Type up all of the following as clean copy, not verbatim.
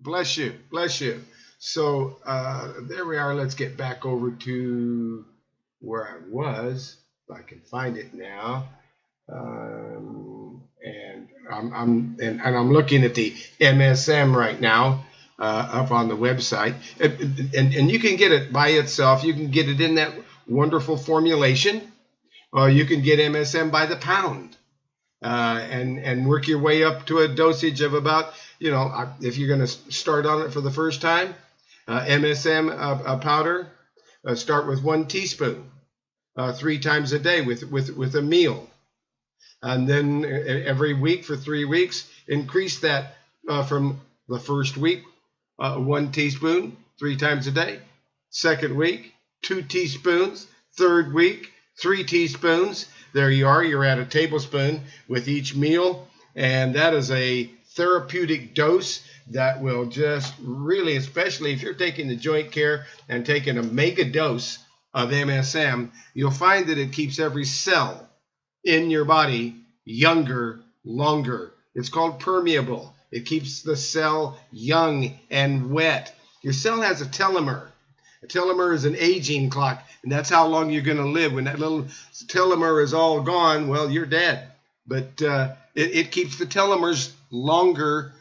Bless you. Bless you. So there we are. Let's get back over to where I was. If I can find it now. And I'm looking at the MSM right now up on the website, and you can get it by itself. You can get it in that wonderful formulation, or you can get MSM by the pound, and work your way up to a dosage of about, if you're going to start on it for the first time, MSM powder, start with 1 teaspoon 3 times a day with a meal. And then every week for 3 weeks, increase that from the first week, 1 teaspoon 3 times a day. Second week, 2 teaspoons. Third week, 3 teaspoons. There you are. You're at a tablespoon with each meal. And that is a therapeutic dose that will just really, especially if you're taking the joint care and taking a mega dose of MSM, you'll find that it keeps every cell in your body younger, longer. It's called permeable. It keeps the cell young and wet. Your cell has a telomere. A telomere is an aging clock, and that's how long you're going to live. When that little telomere is all gone, well, you're dead. But it keeps the telomeres longer.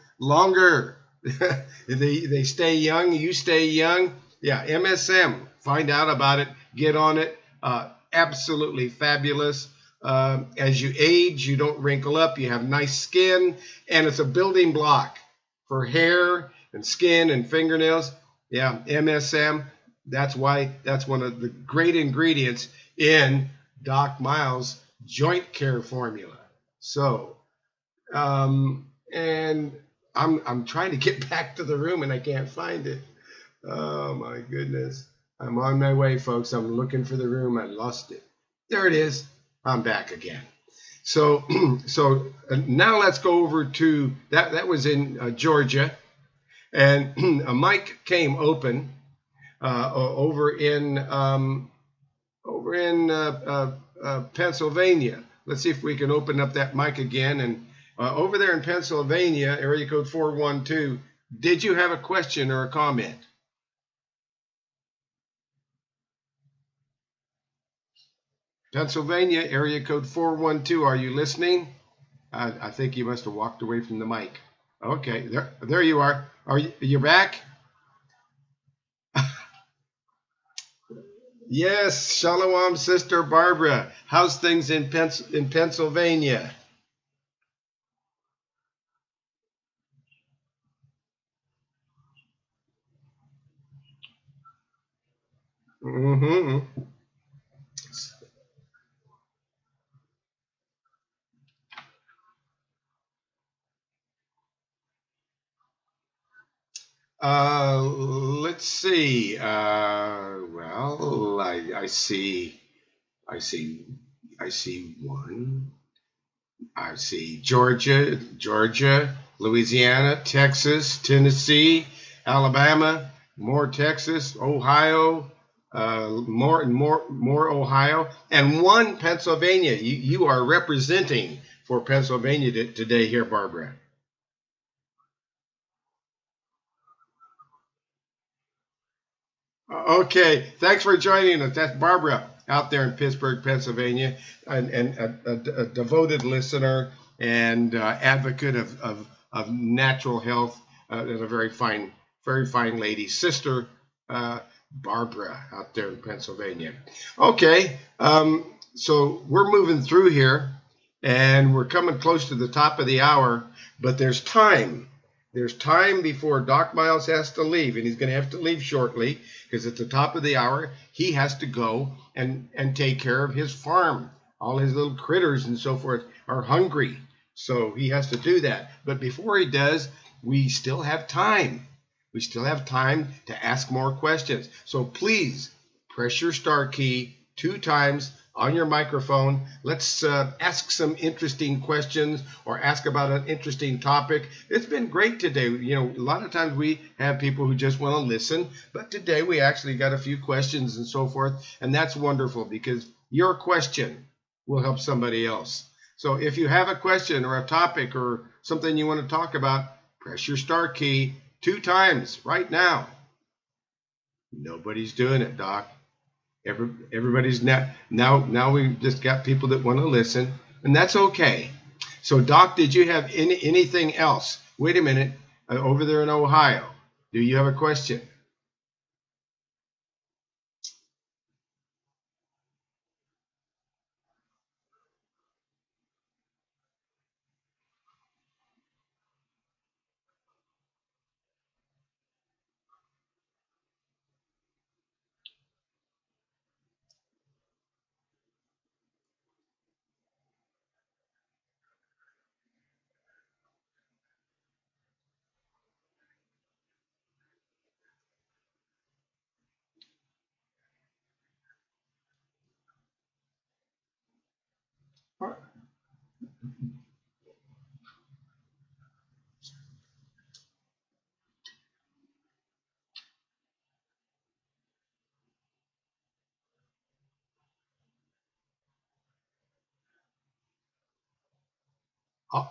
They stay young. You stay young. Yeah, MSM. Find out about it. Get on it. Absolutely fabulous. As you age, you don't wrinkle up. You have nice skin, and it's a building block for hair and skin and fingernails. Yeah, MSM. That's why that's one of the great ingredients in Doc Miles' joint care formula. So, and I'm trying to get back to the room and I can't find it. Oh my goodness. I'm on my way, folks. I'm looking for the room. I lost it. There it is. I'm back again. So now let's go over to that. That was in Georgia, and a mic came open over in Pennsylvania. Let's see if we can open up that mic again. And over there in Pennsylvania, area code 412. Did you have a question or a comment? Pennsylvania, area code 412. Are you listening? I think you must have walked away from the mic. Okay, there you are. You're back? Yes, Shalom, Sister Barbara. How's things in Pennsylvania? Mm-hmm. Let's see. Well, I see one. I see Georgia, Louisiana, Texas, Tennessee, Alabama, more Texas, Ohio, more Ohio, and one Pennsylvania. You are representing for Pennsylvania today here, Barbara. Okay, thanks for joining us. That's Barbara out there in Pittsburgh, Pennsylvania, and a devoted listener and advocate of natural health, and a very fine lady, Sister Barbara out there in Pennsylvania. Okay, so we're moving through here, and we're coming close to the top of the hour, but there's time. There's time before Doc Miles has to leave, and he's going to have to leave shortly because at the top of the hour, he has to go and take care of his farm. All his little critters and so forth are hungry, so he has to do that. But before he does, we still have time. We still have time to ask more questions. So please press your star key 2 times on your microphone. Let's ask some interesting questions or ask about an interesting topic. It's been great today. A lot of times we have people who just want to listen, but today we actually got a few questions and so forth, and that's wonderful because your question will help somebody else. So if you have a question or a topic or something you want to talk about, press your star key 2 times right now. Nobody's doing it, Doc. Everybody's now we've just got people that want to listen, and that's okay. So, Doc, did you have anything else? Wait a minute, over there in Ohio, do you have a question? Uh,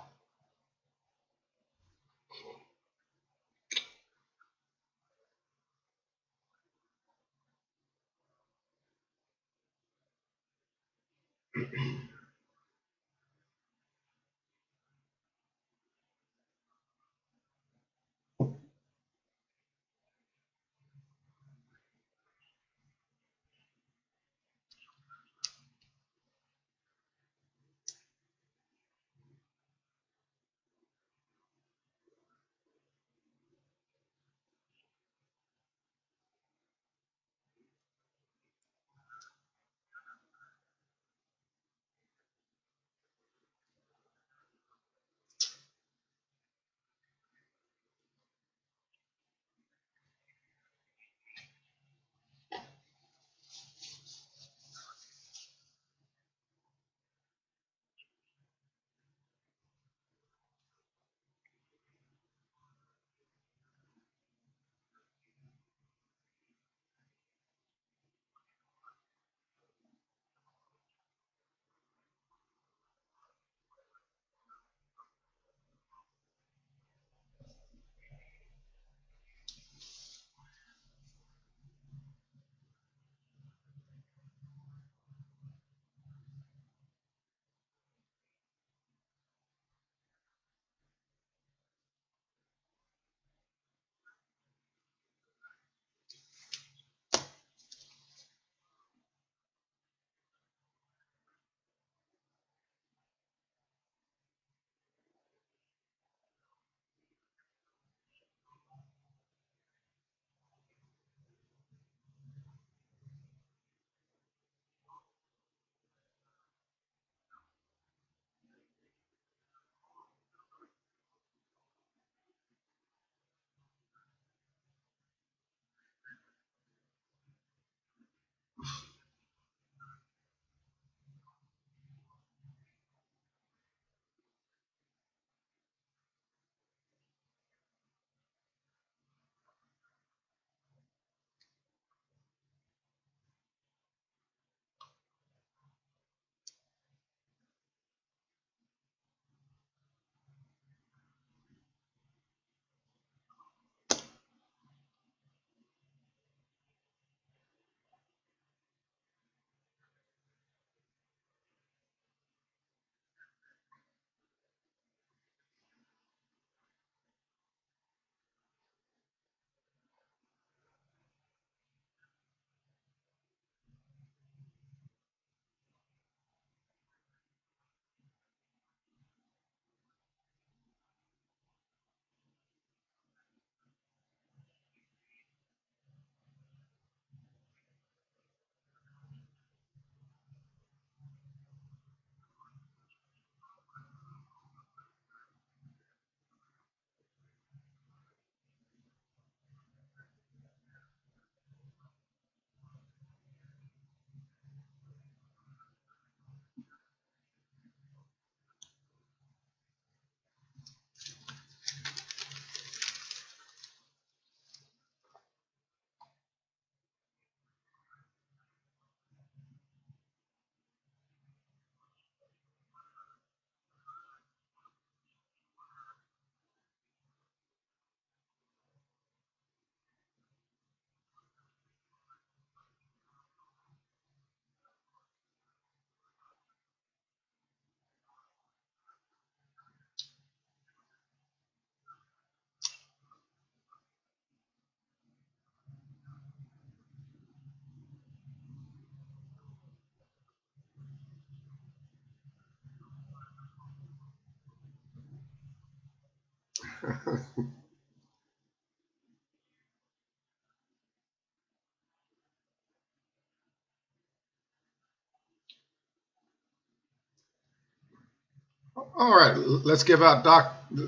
All right, let's give out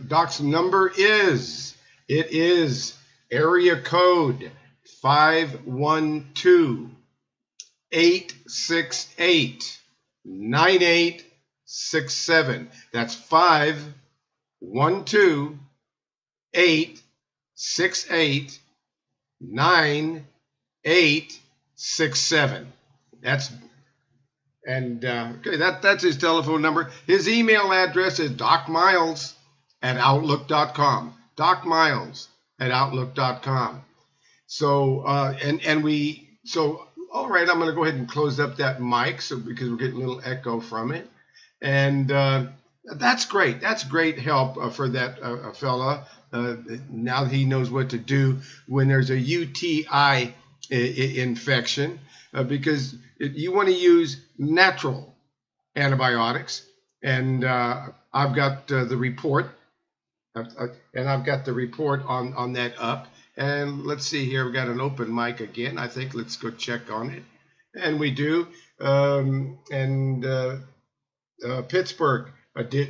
Doc's number it is area code 512-868-9867. That's 512-868-9867. That's okay, that's his telephone number. His email address is docmiles@outlook.com. Docmiles@outlook.com. So all right, I'm going to go ahead and close up that mic because we're getting a little echo from it, and that's great. That's great help for that fella. Now he knows what to do when there's a UTI infection, because you want to use natural antibiotics, and I've got the report, and I've got the report on that up. And let's see here, we've got an open mic again. I think let's go check on it, and we do. Pittsburgh,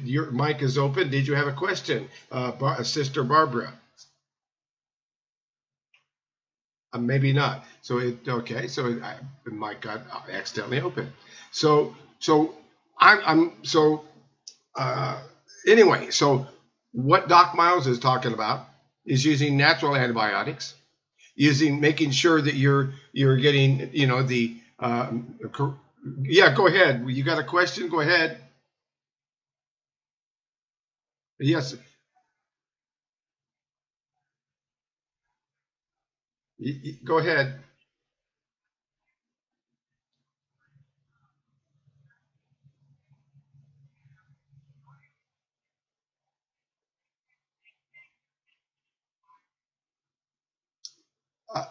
your mic is open. Did you have a question, Sister Barbara? Maybe not. So okay. So the mic got accidentally open. So anyway. So what Doc Miles is talking about is using natural antibiotics, making sure that you're getting the yeah. Go ahead. You got a question? Go ahead. Yes. Go ahead. Uh,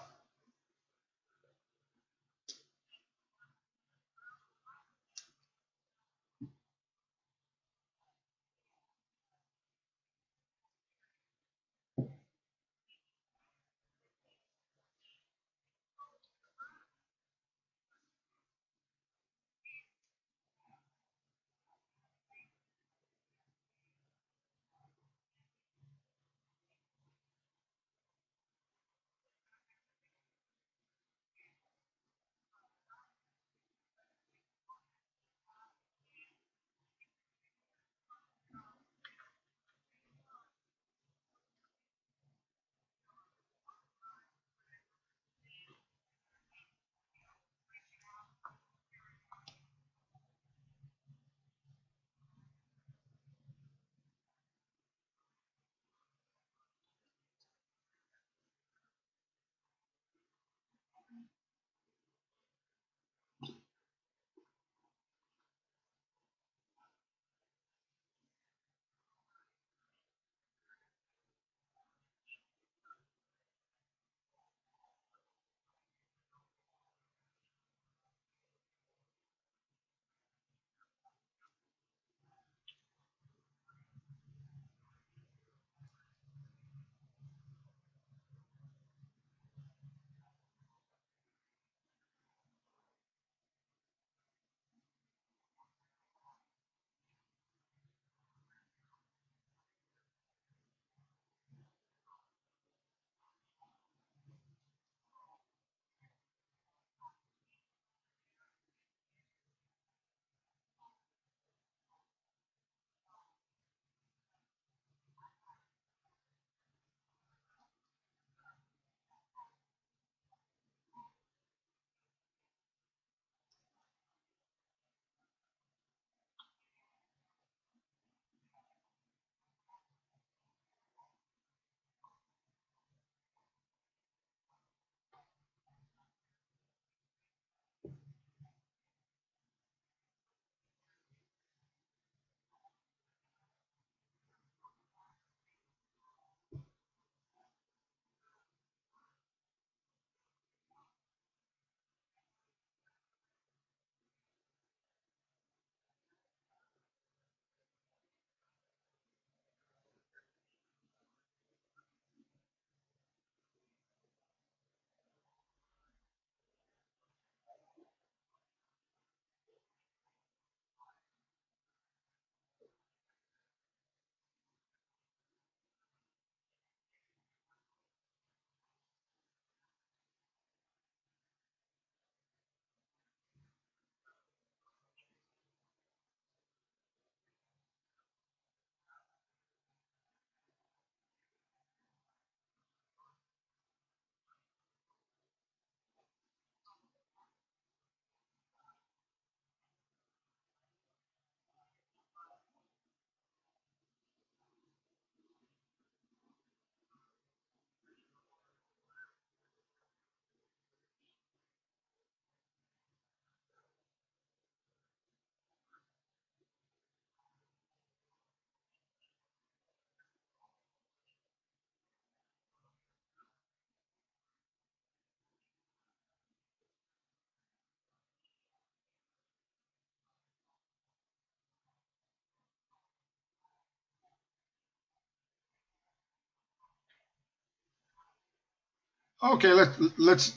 Okay, let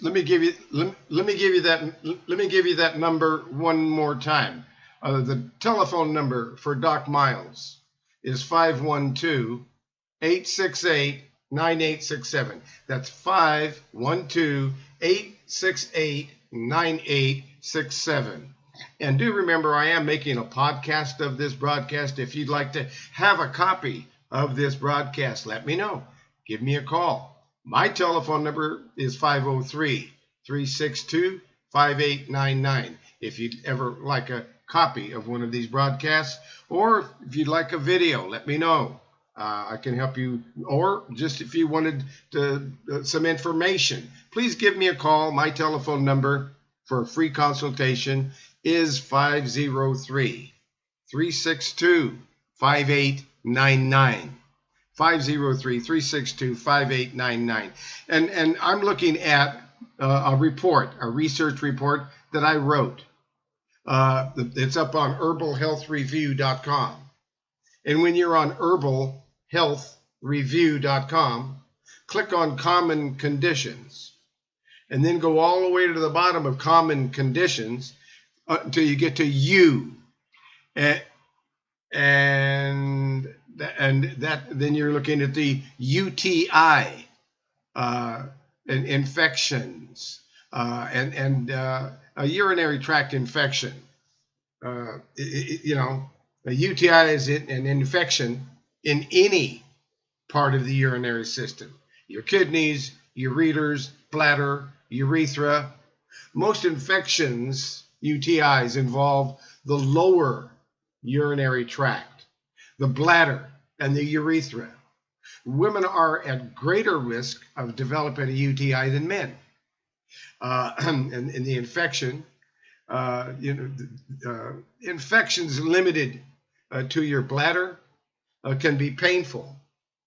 me give you that number one more time. The telephone number for Doc Miles is 512-868-9867. That's 512-868-9867. And do remember, I am making a podcast of this broadcast. If you'd like to have a copy of this broadcast, let me know. Give me a call. My telephone number is 503-362-5899. If you'd ever like a copy of one of these broadcasts, or if you'd like a video, let me know. I can help you, or just if you wanted some information, please give me a call. My telephone number for a free consultation is 503-362-5899. 503-362-5899. And I'm looking at a research report that I wrote. It's up on herbalhealthreview.com. And when you're on herbalhealthreview.com, click on common conditions, and then go all the way to the bottom of common conditions until you get to U. And then you're looking at the UTI and infections and a urinary tract infection. A UTI is an infection in any part of the urinary system. Your kidneys, ureters, bladder, urethra. Most infections, UTIs, involve the lower urinary tract, the bladder, and the urethra. Women are at greater risk of developing a UTI than men. And the infection, infections limited to your bladder can be painful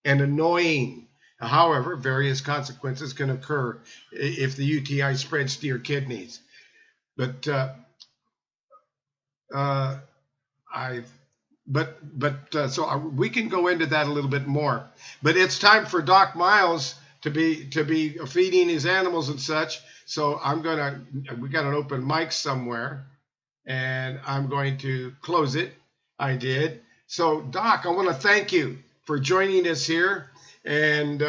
and annoying. However, various consequences can occur if the UTI spreads to your kidneys. But so we can go into that a little bit more. But it's time for Doc Miles to be feeding his animals and such. So we got an open mic somewhere, and I'm going to close it. I did. So Doc, I want to thank you for joining us here, and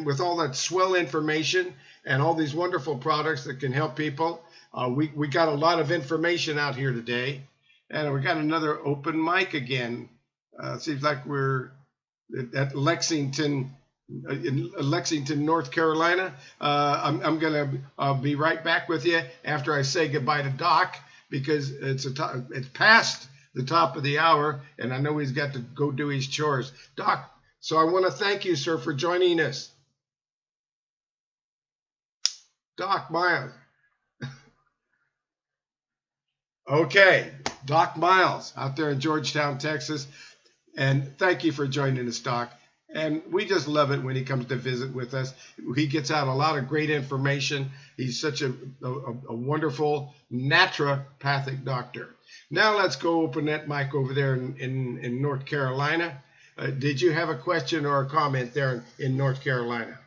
with all that swell information and all these wonderful products that can help people. We got a lot of information out here today, and we got another open mic again. Seems like we're at Lexington, North Carolina. I'm gonna be right back with you after I say goodbye to Doc, because it's past the top of the hour, and I know he's got to go do his chores. Doc, so I want to thank you, sir, for joining us. Doc Miles. Okay, Doc Miles out there in Georgetown, Texas. And thank you for joining us, Doc. And we just love it when he comes to visit with us. He gets out a lot of great information. He's such a wonderful naturopathic doctor. Now let's go open that mic over there in North Carolina. Did you have a question or a comment there in North Carolina?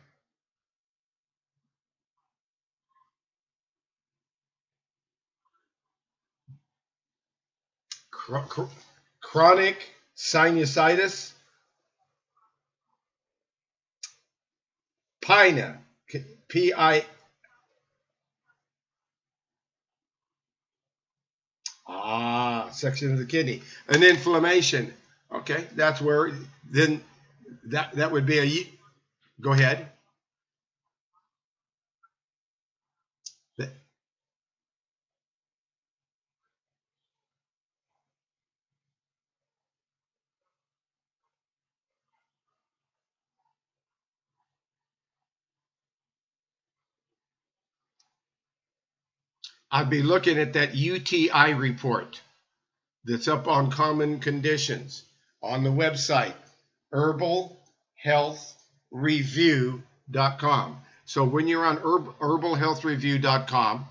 Chronic sinusitis? Pina, P-I. Section of the kidney. An inflammation. Okay, that's where then that would be a. Go ahead. I'd be looking at that UTI report that's up on common conditions on the website, herbalhealthreview.com. So when you're on herbalhealthreview.com,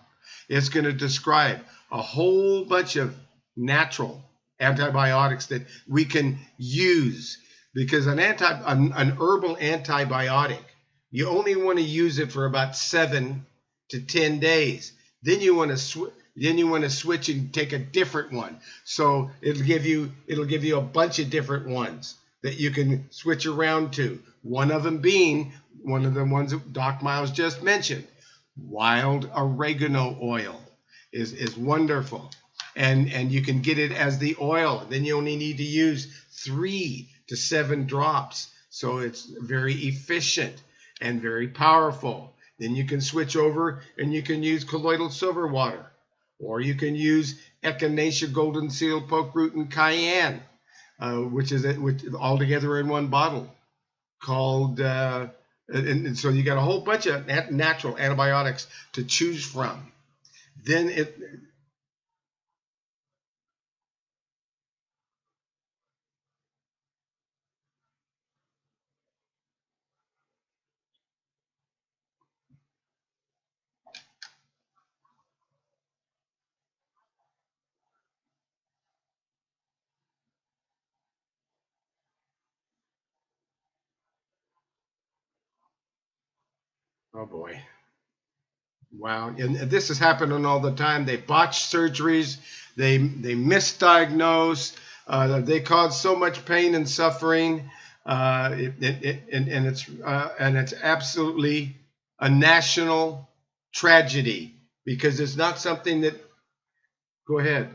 it's going to describe a whole bunch of natural antibiotics that we can use, because an herbal antibiotic You only want to use it for about 7 to 10 days. Then you want to switch and take a different one. So it'll give you a bunch of different ones that you can switch around to. One of them being one of the ones that Doc Miles just mentioned. Wild oregano oil is wonderful. And you can get it as the oil. Then you only need to use 3 to 7 drops. So it's very efficient and very powerful. Then you can switch over and you can use colloidal silver water. Or you can use echinacea, golden seal, poke root, and cayenne, which all together in one bottle. Called, and so you got a whole bunch of natural antibiotics to choose from. Then oh boy. Wow, and this is happening all the time. They botch surgeries, they misdiagnose, they cause so much pain and suffering, and it's absolutely a national tragedy because it's not something that. Go ahead.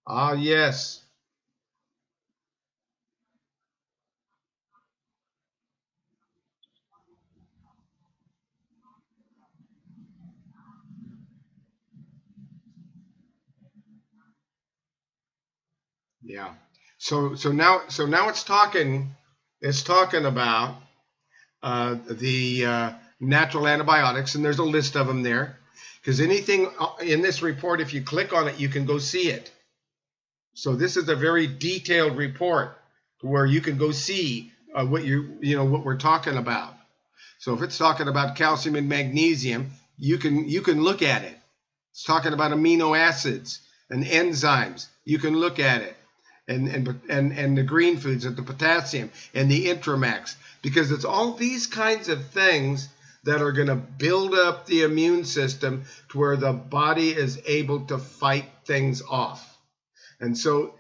Ah, yes. Yeah. So now it's talking about the natural antibiotics, and there's a list of them there. Because anything in this report, if you click on it, you can go see it. So this is a very detailed report where you can go see what what we're talking about. So if it's talking about calcium and magnesium, you can look at it. It's talking about amino acids and enzymes. You can look at it. And the green foods and the potassium and the Intramax, because it's all these kinds of things that are going to build up the immune system to where the body is able to fight things off. And so,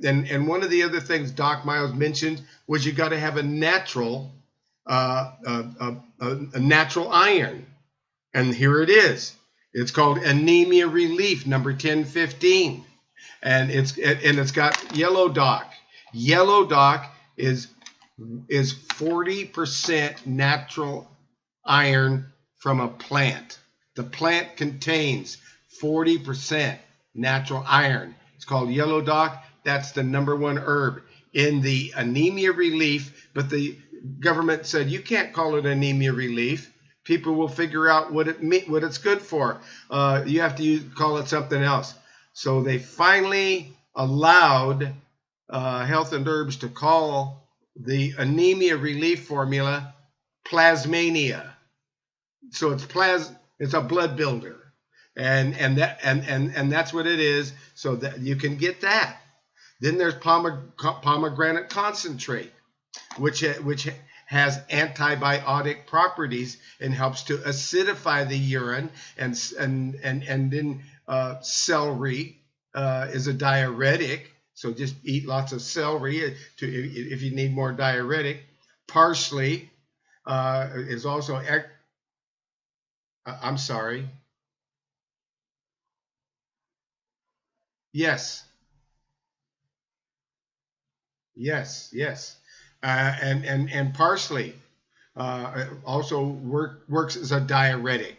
and one of the other things Doc Miles mentioned was you got to have a natural natural iron, and here it is. It's called Anemia Relief, number 1015. And it's got Yellow Dock. Yellow Dock is 40% natural iron from a plant. The plant contains 40% natural iron. It's called Yellow Dock. That's the #1 herb in the anemia relief. But the government said you can't call it anemia relief. People will figure out what it's good for. You have to call it something else. So they finally allowed Health and Herbs to call the anemia relief formula Plasmania. So it's a blood builder, and that's what it is. So that you can get that. Then there's pomegranate concentrate, which has antibiotic properties and helps to acidify the urine, and then celery is a diuretic, so just eat lots of celery if you need more diuretic. Parsley is also. I'm sorry. Yes, yes. And parsley also works as a diuretic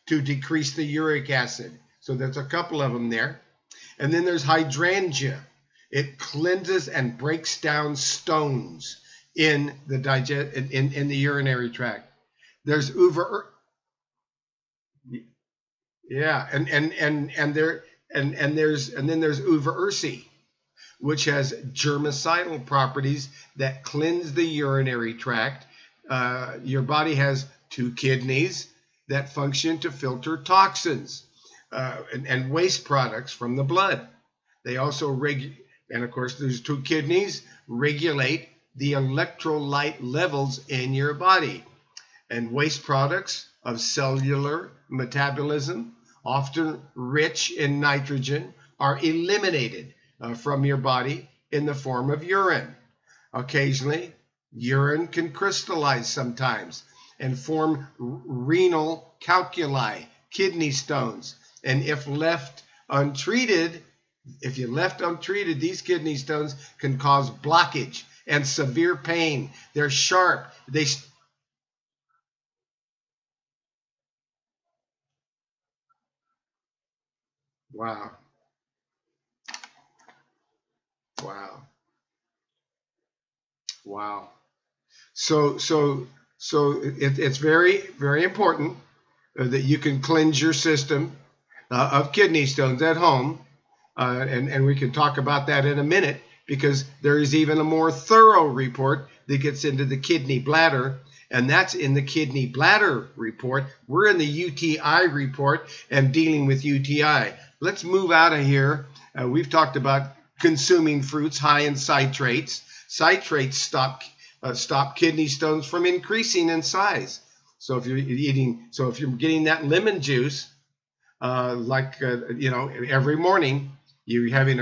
to decrease the uric acid. So there's a couple of them there. And then there's hydrangea. It cleanses and breaks down stones in the in the urinary tract. There's yeah, and then there's uva ursi, which has germicidal properties that cleanse the urinary tract. Your body has 2 kidneys that function to filter toxins and waste products from the blood. They also and of course, those 2 kidneys regulate the electrolyte levels in your body. And waste products of cellular metabolism, often rich in nitrogen, are eliminated from your body in the form of urine. Occasionally, urine can crystallize sometimes and form renal calculi, kidney stones. And if left untreated, these kidney stones can cause blockage and severe pain. They're sharp. Wow. Wow. Wow. It's very, very important that you can cleanse your system of kidney stones at home. And we can talk about that in a minute, because there is even a more thorough report that gets into the kidney bladder, and that's in the kidney bladder report. We're in the UTI report and dealing with UTI. Let's move out of here. We've talked about consuming fruits high in citrates. Citrates stop kidney stones from increasing in size. So if you're getting that lemon juice, every morning, you're having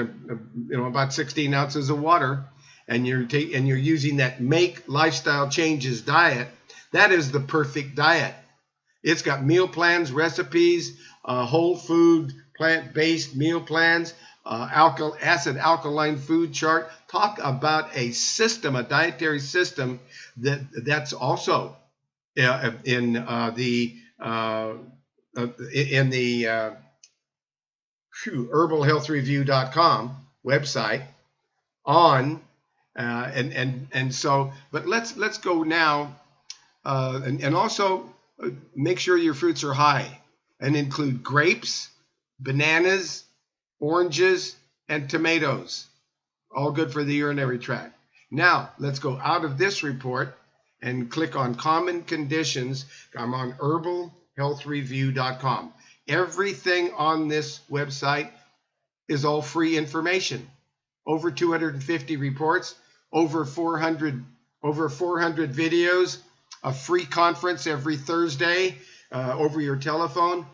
about 16 ounces of water, and you're using that Make Lifestyle Changes diet. That is the perfect diet. It's got meal plans, recipes, whole food, plant-based meal plans, acid alkaline food chart. Talk about a system, a dietary system that's also in the herbalhealthreview.com website on but let's go now and also make sure your fruits are high and include grapes, bananas, oranges, and tomatoes. All good for the urinary tract. Now let's go out of this report and click on common conditions. I'm on herbalhealthreview.com. Everything on this website is all free information. Over 250 reports, over 400 videos, a free conference every Thursday over your telephone,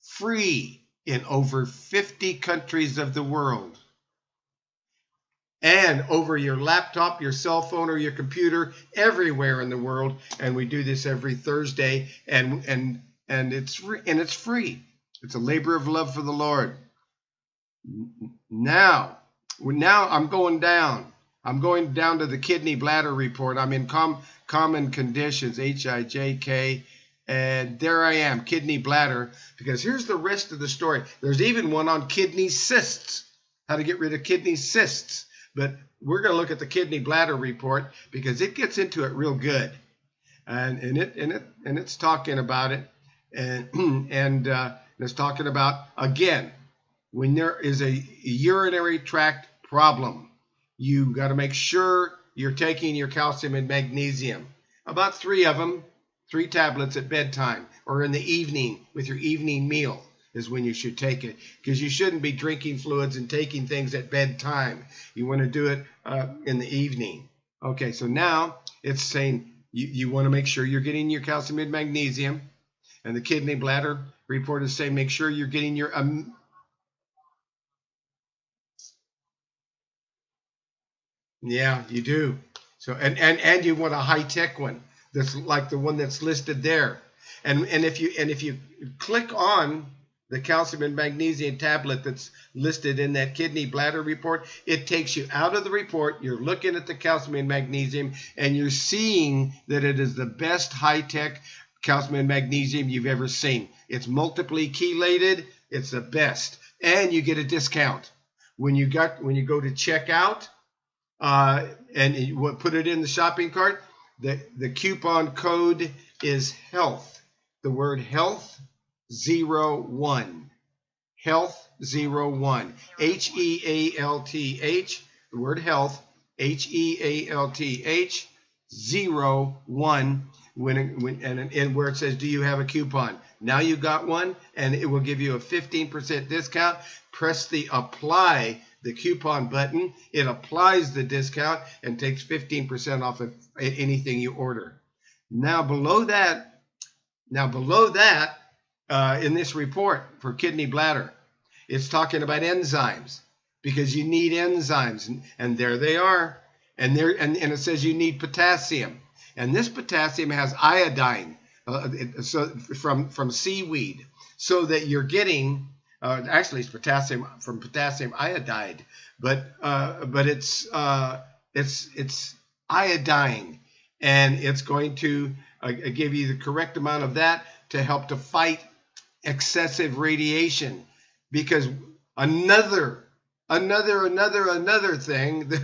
free in over 50 countries of the world. And over your laptop, your cell phone, or your computer, everywhere in the world. And we do this every Thursday, and it's free. It's a labor of love for the Lord. Now I'm going down. I'm going down to the kidney bladder report. I'm in common conditions, HIJK, and there I am, kidney bladder. Because here's the rest of the story. There's even one on kidney cysts, how to get rid of kidney cysts. But we're going to look at the kidney bladder report because it gets into it real good, and it's talking about it, and it's talking about, again, when there is a urinary tract problem, you got to make sure you're taking your calcium and magnesium, about 3 of them, 3 tablets at bedtime or in the evening with your evening meal. Is when you should take it, because you shouldn't be drinking fluids and taking things at bedtime. You want to do it in the evening. Okay, so now it's saying you want to make sure you're getting your calcium and magnesium, and the kidney bladder report is saying make sure you're getting your yeah, you do. So and you want a high-tech one that's like the one that's listed there, and if you click on the calcium and magnesium tablet that's listed in that kidney bladder report, it takes you out of the report. You're looking at the calcium and magnesium, and you're seeing that it is the best high-tech calcium and magnesium you've ever seen. It's multiply chelated. It's the best, and you get a discount when you go to checkout, and you put it in the shopping cart. The coupon code is health. The word health 01. Health 01. HEALTH. The word health. HEALTH 01. And where it says, do you have a coupon? Now you got one, and it will give you a 15% discount. Press the apply the coupon button. It applies the discount and takes 15% off of anything you order. Now below that, in this report for kidney bladder, it's talking about enzymes, because you need enzymes, and there they are. And it says you need potassium, and this potassium has iodine, so from seaweed, so that you're getting actually it's potassium from potassium iodide, but it's iodine, and it's going to give you the correct amount of that to help to fight excessive radiation. Because another thing that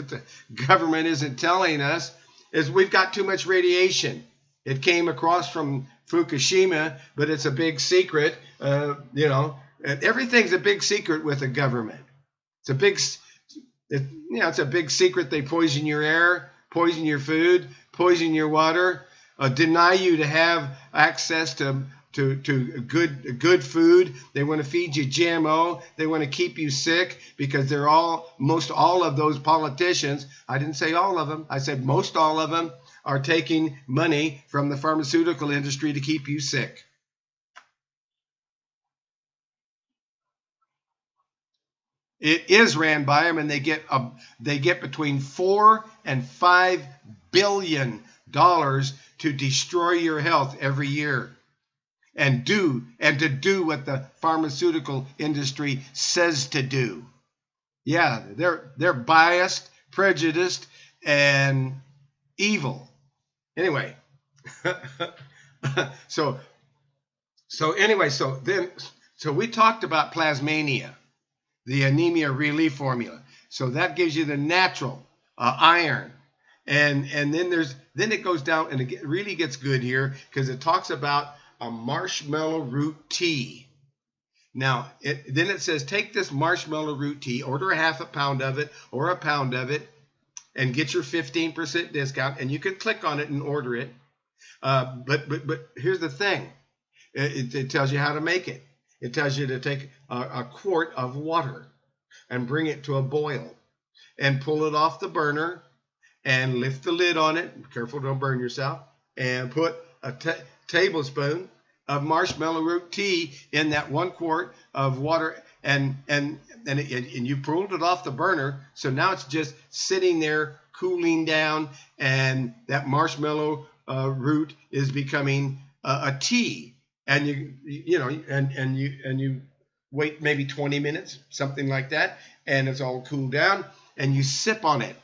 the government isn't telling us is we've got too much radiation. It came across from Fukushima, but it's a big secret. Everything's a big secret with the government. It's a big secret. They poison your air, poison your food, poison your water, deny you to have access to good food. They want to feed you GMO. They want to keep you sick, because most all of those politicians, I didn't say all of them, I said most all of them, are taking money from the pharmaceutical industry to keep you sick. It is ran by them, and they get between $4 and $5 billion to destroy your health every year. And to do what the pharmaceutical industry says to do. Yeah, they're biased, prejudiced, and evil. Anyway, so we talked about plasmania, the anemia relief formula. So that gives you the natural iron, and then it goes down, and it really gets good here, because it talks about a marshmallow root tea. Now, then it says, take this marshmallow root tea, order a half a pound of it or a pound of it, and get your 15% discount. And you can click on it and order it. But here's the thing. It tells you how to make it. It tells you to take a quart of water and bring it to a boil and pull it off the burner and lift the lid on it. Be careful, don't burn yourself. And put a tablespoon of marshmallow root tea in that 1 quart of water, and you pulled it off the burner, so now it's just sitting there cooling down, and that marshmallow root is becoming a tea, and you wait maybe 20 minutes, something like that, and it's all cooled down, and you sip on it.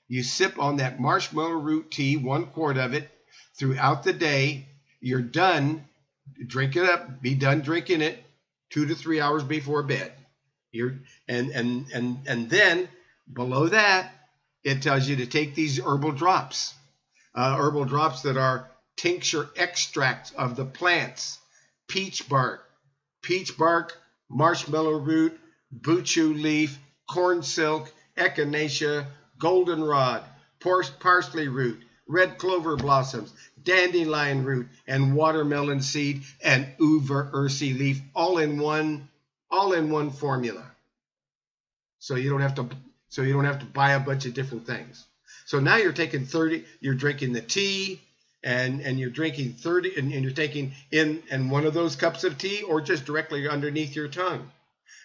You sip on that marshmallow root tea, 1 quart of it, throughout the day. You're done. Drink it up. Be done drinking it 2 to 3 hours before bed. And then below that, it tells you to take these herbal drops that are tincture extracts of the plants: peach bark, marshmallow root, buchu leaf, corn silk, echinacea, goldenrod, parsley root, red clover blossoms, dandelion root, and watermelon seed, and uva ursi leaf, all in one formula. So you don't have to buy a bunch of different things. So now you're taking 30, you're drinking the tea, and you're drinking 30, and you're taking in one of those cups of tea, or just directly underneath your tongue.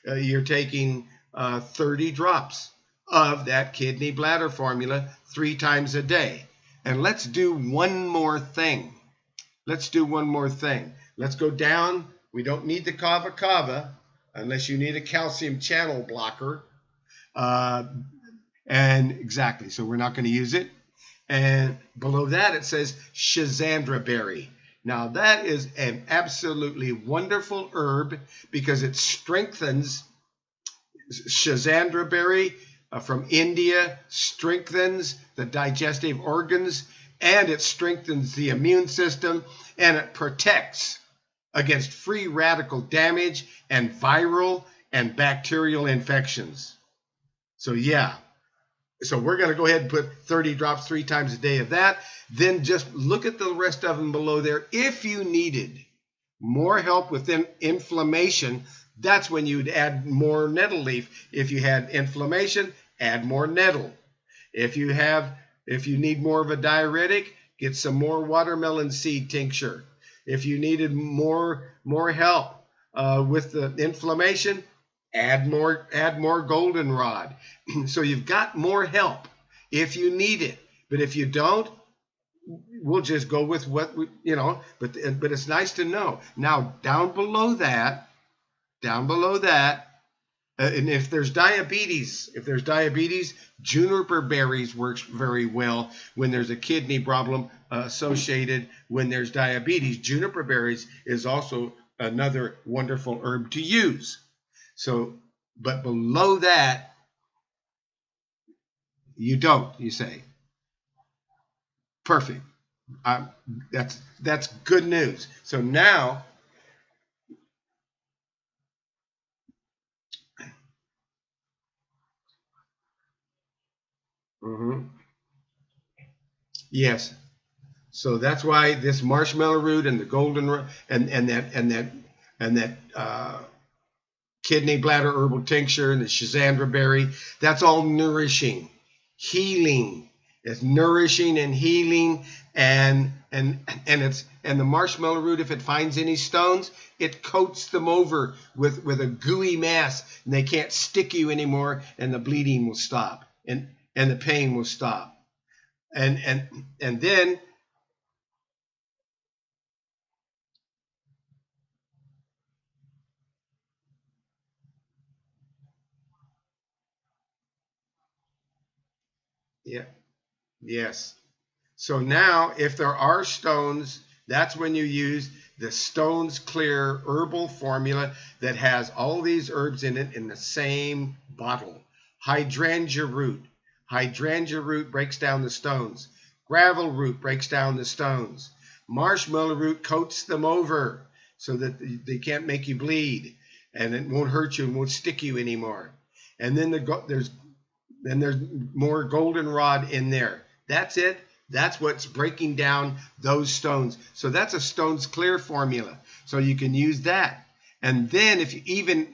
You're taking 30 drops of that kidney bladder formula 3 times a day. And let's do one more thing. Let's go down. We don't need the kava kava unless you need a calcium channel blocker. And exactly, so we're not going to use it. And below that it says Schizandra berry. Now that is an absolutely wonderful herb, because it strengthens. Schizandra berry from India strengthens the digestive organs, and it strengthens the immune system, and it protects against free radical damage and viral and bacterial infections. So yeah, so we're going to go ahead and put 30 drops 3 times a day of that. Then just look at the rest of them below there. If you needed more help with inflammation, That's when you'd add more nettle leaf. If you had inflammation, add more nettle. If you need more of a diuretic, get some more watermelon seed tincture. If you needed more help with the inflammation, add more goldenrod. So you've got more help if you need it. But if you don't, we'll just go with what we, But it's nice to know. Now down below that, and if there's diabetes, juniper berries works very well when there's a kidney problem associated. When there's diabetes, juniper berries is also another wonderful herb to use. So, but below that, you don't. You say, perfect. That's good news. So now. Yes. So that's why this marshmallow root and the golden and that kidney bladder herbal tincture and the schizandra berry, that's all nourishing, healing. It's nourishing and healing, and the marshmallow root, if it finds any stones, it coats them over with a gooey mass, and they can't stick you anymore, and the bleeding will stop, and the pain will stop, and then. Yeah. Yes. So now, if there are stones, that's when you use the Stones Clear herbal formula that has all these herbs in it in the same bottle. Hydrangea root. Hydrangea root breaks down the stones. Gravel root breaks down the stones. Marshmallow root coats them over so that they can't make you bleed, and it won't hurt you and won't stick you anymore. And then there's more goldenrod in there. That's it. That's what's breaking down those stones. So that's a Stones Clear formula. So you can use that. And then if you even,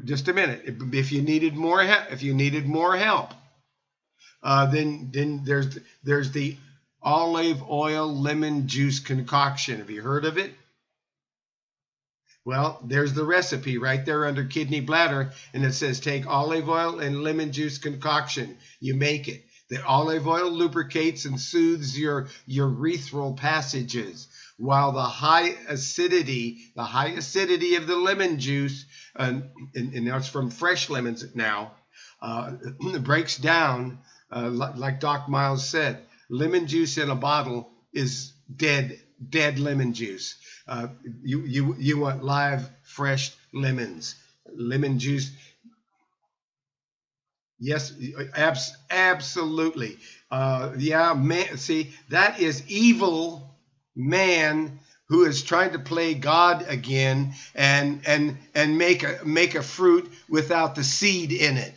just a minute, if you needed more help, then there's the olive oil lemon juice concoction. Have you heard of it? Well, there's the recipe right there under kidney bladder, and it says take olive oil and lemon juice concoction. You make it. The olive oil lubricates and soothes your urethral passages, while the high acidity of the lemon juice, and that's from fresh lemons now, breaks down, like Doc Miles said, lemon juice in a bottle is dead lemon juice. You want live, fresh lemons. Lemon juice. Yes, absolutely. Yeah, man. See, that is evil man who is trying to play God again and make a fruit without the seed in it.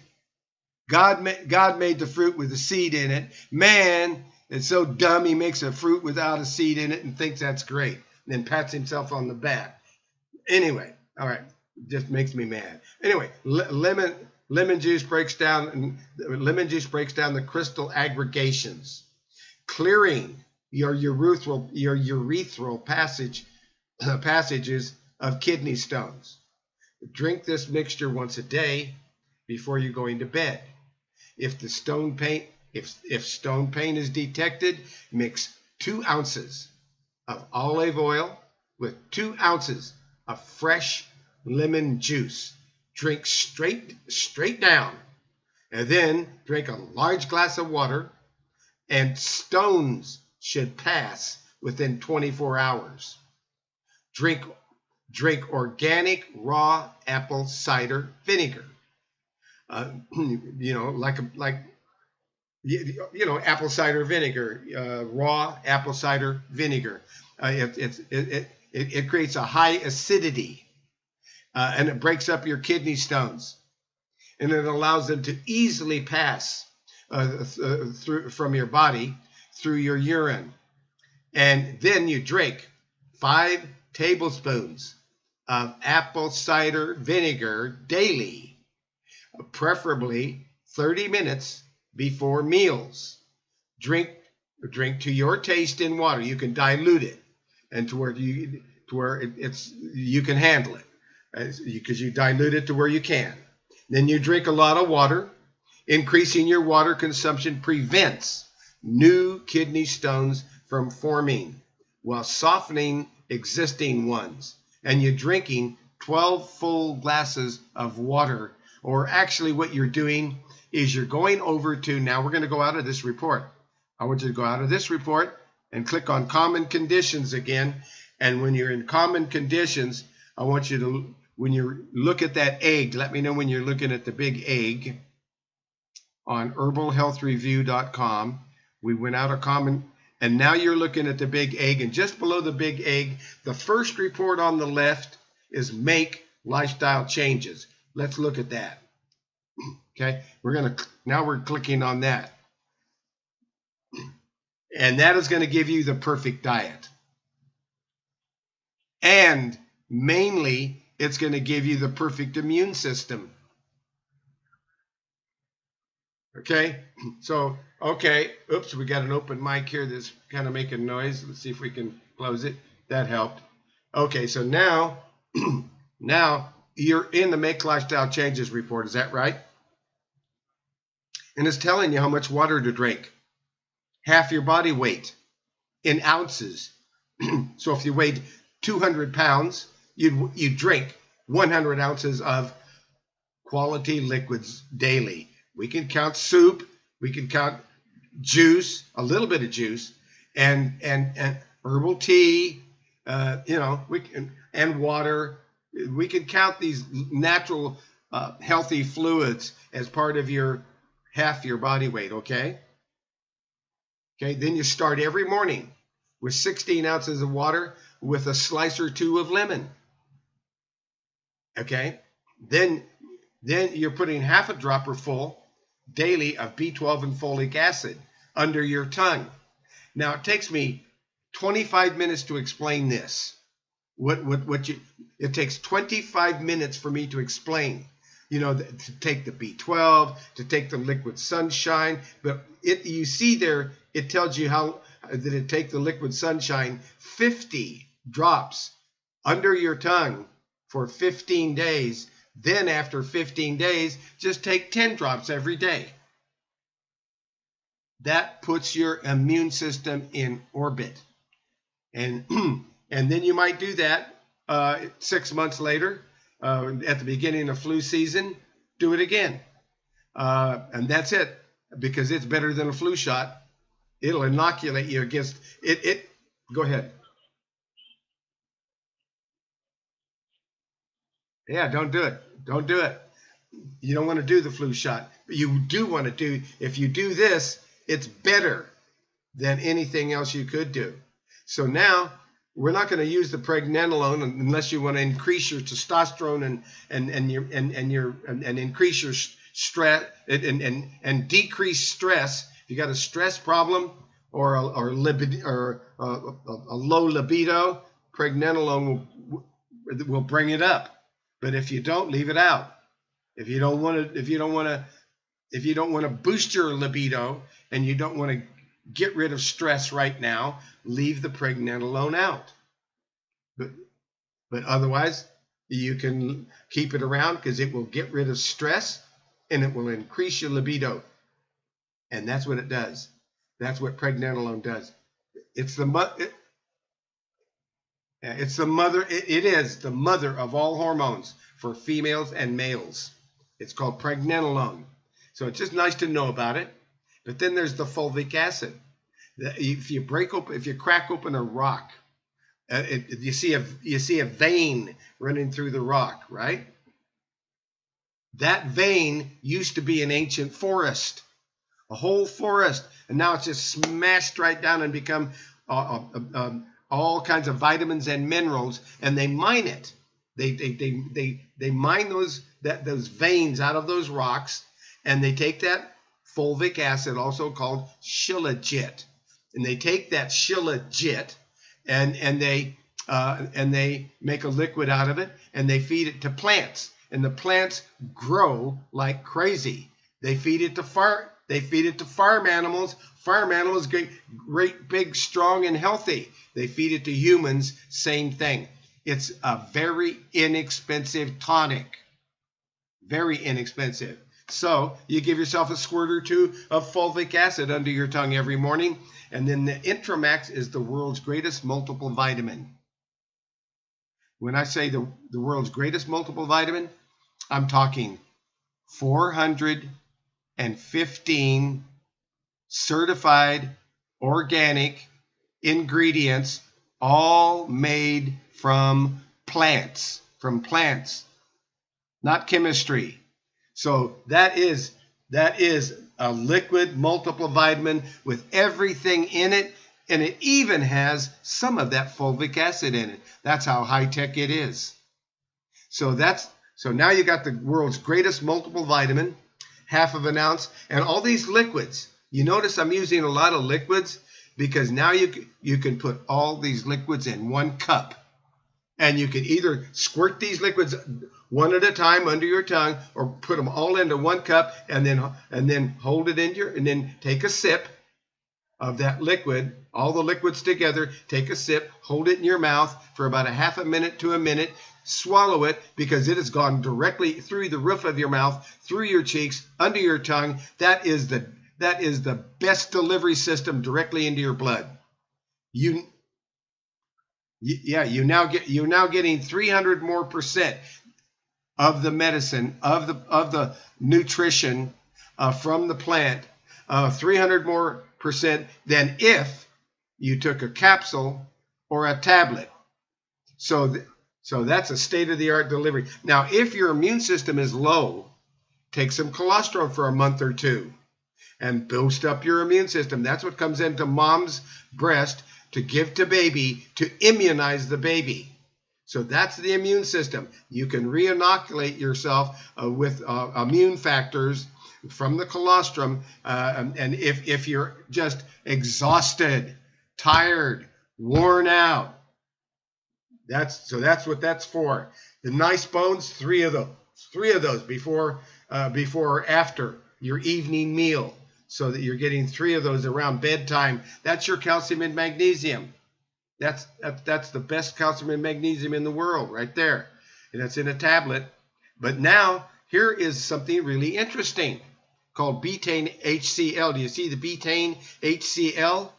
God made the fruit with the seed in it. Man is so dumb he makes a fruit without a seed in it and thinks that's great, and then pats himself on the back. Anyway, all right, just makes me mad. Anyway, lemon juice breaks down the crystal aggregations, clearing your urethral passages of kidney stones. Drink this mixture once a day before you're going to bed. If stone pain is detected, mix 2 ounces of olive oil with 2 ounces of fresh lemon juice. Drink straight down, and then drink a large glass of water, and stones should pass within 24 hours. Drink organic raw apple cider vinegar. Apple cider vinegar, raw apple cider vinegar. It creates a high acidity, and it breaks up your kidney stones, and it allows them to easily pass through from your body through your urine. And then you drink 5 tablespoons of apple cider vinegar daily, preferably 30 minutes before meals. Drink to your taste in water. You can dilute it, and to where you can handle it, because you dilute it to where you can. Then you drink a lot of water. Increasing your water consumption prevents new kidney stones from forming while softening existing ones. And you're drinking 12 full glasses of water. Or actually what you're doing is you're going over to, now we're going to go out of this report. I want you to go out of this report and click on common conditions again. And when you're in common conditions, I want you to, when you look at that egg, let me know when you're looking at the big egg on herbalhealthreview.com. We went out of common, and now you're looking at the big egg, and just below the big egg, the first report on the left is make lifestyle changes. Let's look at that. Okay, now we're clicking on that. And that is going to give you the perfect diet. And mainly, it's going to give you the perfect immune system. Okay, so, okay, oops, we got an open mic here that's kind of making noise. Let's see if we can close it. That helped. Okay, so now, now you're in the Make Lifestyle Changes report. Is that right? And it's telling you how much water to drink. Half your body weight in ounces. So if you weighed 200 pounds, you'd drink 100 ounces of quality liquids daily. We can count soup, we can count juice, a little bit of juice, and herbal tea, and water. We can count these natural, healthy fluids as part of your half your body weight. Okay. Okay. Then you start every morning with 16 ounces of water with a slice or two of lemon. Okay. Then you're putting half a dropper full daily of B12 and folic acid under your tongue. Now it takes me 25 minutes to explain this. It takes 25 minutes for me to explain, to take the B12, to take the liquid sunshine, but you see there, it tells you how that it take the liquid sunshine 50 drops under your tongue for 15 days. Then after 15 days, just take 10 drops every day. That puts your immune system in orbit. And then you might do that 6 months later, at the beginning of flu season, do it again. And that's it, because it's better than a flu shot. It'll inoculate you against it. Go ahead. Yeah, don't do it. Don't do it. You don't want to do the flu shot. But you do want to do, if you do this, it's better than anything else you could do. So now we're not going to use the pregnenolone unless you want to increase your testosterone and increase your stress and decrease stress. If you got a stress problem or a low libido, pregnenolone will bring it up. But if you don't, leave it out. If you don't want to boost your libido and you don't want to get rid of stress right now, leave the pregnenolone out. But otherwise, you can keep it around because it will get rid of stress and it will increase your libido. And that's what it does. That's what pregnenolone does. It is the mother of all hormones for females and males. It's called pregnenolone. So it's just nice to know about it. But then there's the fulvic acid. If you crack open a rock, you see a vein running through the rock, right? That vein used to be an ancient forest, a whole forest, and now it's just smashed right down and become all kinds of vitamins and minerals, and they mine it. They mine those veins out of those rocks, and they take that fulvic acid, also called shilajit, and they take that shilajit and they and they make a liquid out of it, and they feed it to plants, and the plants grow like crazy. They feed it to farm animals. Farm animals get great, big, strong, and healthy. They feed it to humans. Same thing. It's a very inexpensive tonic. Very inexpensive. So you give yourself a squirt or two of fulvic acid under your tongue every morning. And then the Intramax is the world's greatest multiple vitamin. When I say the world's greatest multiple vitamin, I'm talking 415 certified organic ingredients, all made from plants, not chemistry. So that is a liquid multiple vitamin with everything in it, and it even has some of that fulvic acid in it. That's how high tech it is. So now you got the world's greatest multiple vitamin, half of an ounce, and all these liquids. You notice I'm using a lot of liquids because now you can put all these liquids in one cup. And you can either squirt these liquids one at a time under your tongue, or put them all into one cup and then hold it and then take a sip of that liquid, all the liquids together. Take a sip, hold it in your mouth for about a half a minute to a minute, swallow it because it has gone directly through the roof of your mouth, through your cheeks, under your tongue. That is the best delivery system directly into your blood. You're now getting 300% more of the medicine, of the nutrition from the plant, 300% more than if you took a capsule or a tablet. So that's a state-of-the-art delivery. Now, if your immune system is low, take some colostrum for a month or two and boost up your immune system. That's what comes into mom's breast to give to baby, to immunize the baby. So that's the immune system. You can re-inoculate yourself with immune factors from the colostrum. And if you're just exhausted, tired, worn out, that's what that's for. The nice bones, three of those before or after your evening meal, so that you're getting 3 of those around bedtime. That's your calcium and magnesium. That's the best calcium and magnesium in the world right there. And that's in a tablet. But now, here is something really interesting called betaine HCl. Do you see the betaine HCl?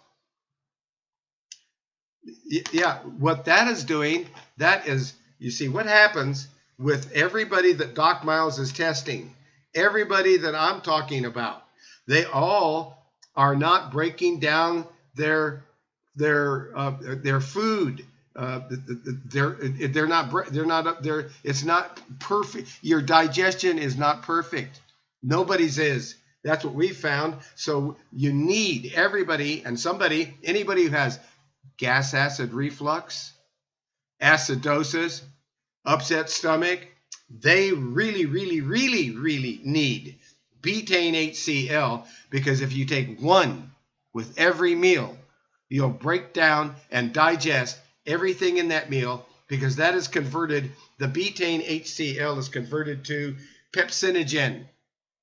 Yeah, what that is doing, you see what happens with everybody that Doc Miles is testing, everybody that I'm talking about. They all are not breaking down their food. It's not perfect. Your digestion is not perfect. Nobody's is. That's what we found. So you need anybody who has gas acid reflux, acidosis, upset stomach, they really, really, really, really need betaine HCl, because if you take one with every meal, you'll break down and digest everything in that meal, because that is converted, the betaine HCl is converted to pepsinogen.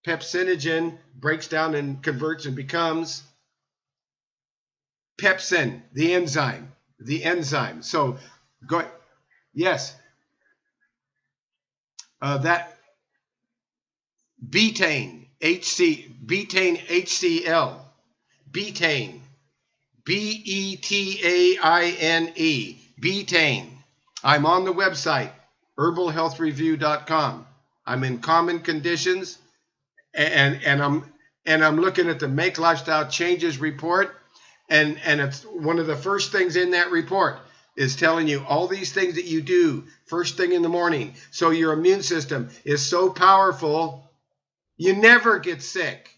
Pepsinogen breaks down and converts and becomes pepsin, the enzyme. So go, yes, that betaine HCl, betaine, B-E-T-A-I-N-E, betaine. I'm on the website, herbalhealthreview.com. I'm in common conditions, and I'm looking at the Make Lifestyle Changes report, and it's one of the first things in that report is telling you all these things that you do first thing in the morning. So your immune system is so powerful, you never get sick.